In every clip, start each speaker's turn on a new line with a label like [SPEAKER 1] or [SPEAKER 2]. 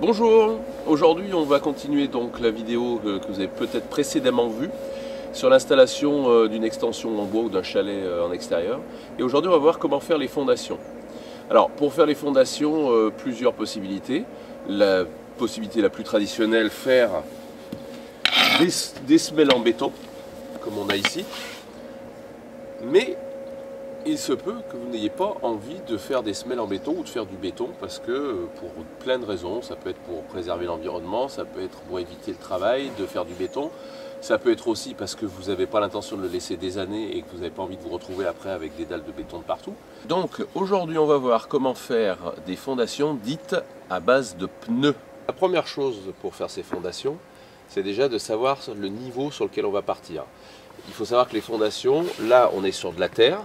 [SPEAKER 1] Bonjour, aujourd'hui on va continuer donc la vidéo que vous avez peut-être précédemment vue sur l'installation d'une extension en bois ou d'un chalet en extérieur. Et aujourd'hui on va voir comment faire les fondations. Alors pour faire les fondations, plusieurs possibilités. La possibilité la plus traditionnelle, faire des semelles en béton, comme on a ici. Mais il se peut que vous n'ayez pas envie de faire des semelles en béton ou de faire du béton parce que pour plein de raisons, ça peut être pour préserver l'environnement, ça peut être pour éviter le travail de faire du béton, ça peut être aussi parce que vous n'avez pas l'intention de le laisser des années et que vous n'avez pas envie de vous retrouver après avec des dalles de béton de partout. Donc aujourd'hui on va voir comment faire des fondations dites à base de pneus. La première chose pour faire ces fondations, c'est déjà de savoir le niveau sur lequel on va partir. Il faut savoir que les fondations, là on est sur de la terre,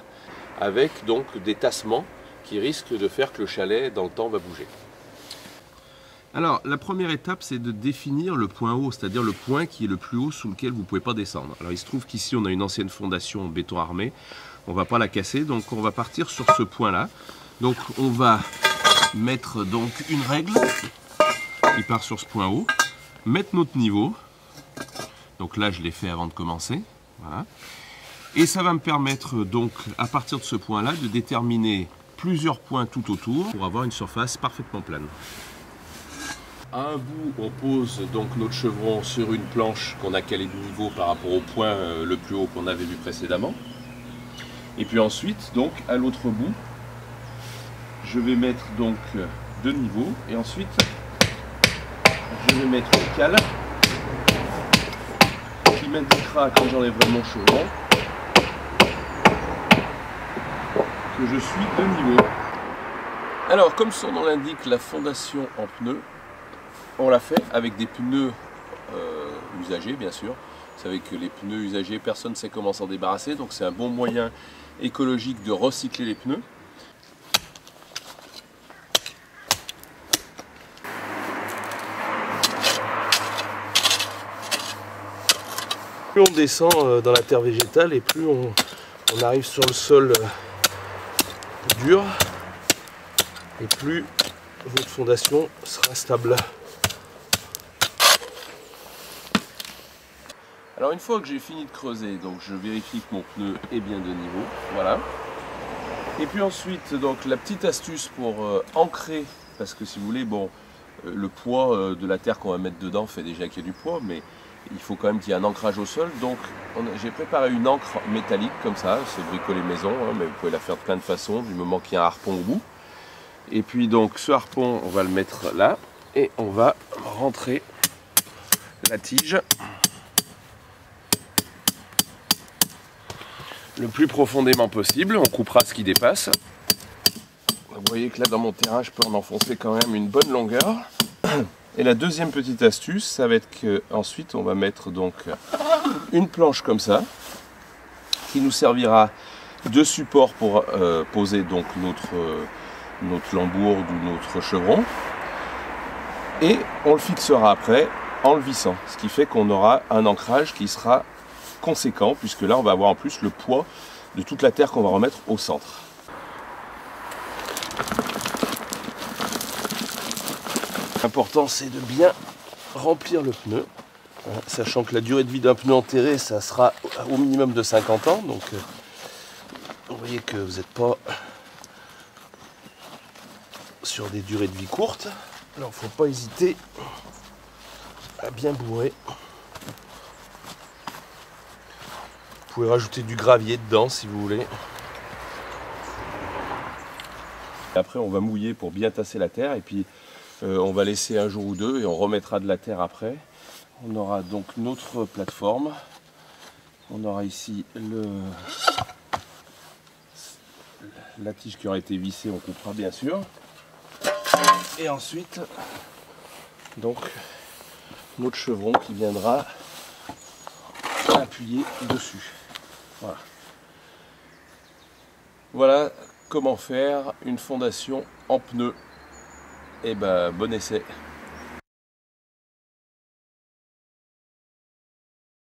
[SPEAKER 1] avec donc des tassements qui risquent de faire que le chalet dans le temps va bouger. Alors la première étape, c'est de définir le point haut, c'est-à-dire le point qui est le plus haut sous lequel vous ne pouvez pas descendre. Alors il se trouve qu'ici on a une ancienne fondation en béton armé, on ne va pas la casser, donc on va partir sur ce point là. Donc on va mettre donc une règle qui part sur ce point haut, mettre notre niveau, donc là je l'ai fait avant de commencer, voilà. Et ça va me permettre donc à partir de ce point là de déterminer plusieurs points tout autour pour avoir une surface parfaitement plane. À un bout on pose donc notre chevron sur une planche qu'on a calée de niveau par rapport au point le plus haut qu'on avait vu précédemment. Et puis ensuite donc à l'autre bout je vais mettre donc deux niveaux et ensuite je vais mettre une cale qui m'indiquera quand j'enlèverai mon chevron que je suis de niveau. Alors comme son nom l'indique, la fondation en pneus, on l'a fait avec des pneus usagés bien sûr. Vous savez que les pneus usagés, personne ne sait comment s'en débarrasser, donc c'est un bon moyen écologique de recycler les pneus. Plus on descend dans la terre végétale et plus on arrive sur le sol dur et plus votre fondation sera stable. Alors une fois que j'ai fini de creuser, donc je vérifie que mon pneu est bien de niveau, voilà. Et puis ensuite, donc la petite astuce pour ancrer, parce que si vous voulez, bon, le poids de la terre qu'on va mettre dedans fait déjà qu'il y a du poids, mais il faut quand même qu'il y ait un ancrage au sol. Donc j'ai préparé une encre métallique comme ça, c'est bricoler maison, hein, mais vous pouvez la faire de plein de façons, du moment qu'il y a un harpon au bout. Et puis donc ce harpon, on va le mettre là, et on va rentrer la tige le plus profondément possible, on coupera ce qui dépasse. Vous voyez que là dans mon terrain, je peux en enfoncer quand même une bonne longueur. Et la deuxième petite astuce, ça va être qu'ensuite on va mettre donc une planche comme ça, qui nous servira de support pour poser donc notre lambourde ou notre chevron. Et on le fixera après en le vissant, ce qui fait qu'on aura un ancrage qui sera conséquent, puisque là on va avoir en plus le poids de toute la terre qu'on va remettre au centre. L'important c'est de bien remplir le pneu, sachant que la durée de vie d'un pneu enterré ça sera au minimum de 50 ans, donc vous voyez que vous n'êtes pas sur des durées de vie courtes. Alors il ne faut pas hésiter à bien bourrer. Vous pouvez rajouter du gravier dedans si vous voulez. Après on va mouiller pour bien tasser la terre et puis on va laisser un jour ou deux et on remettra de la terre après. On aura donc notre plateforme. On aura ici la tige qui aura été vissée, on coupera bien sûr. Et ensuite, donc, notre chevron qui viendra appuyer dessus. Voilà. Voilà comment faire une fondation en pneus. Et ben bon essai.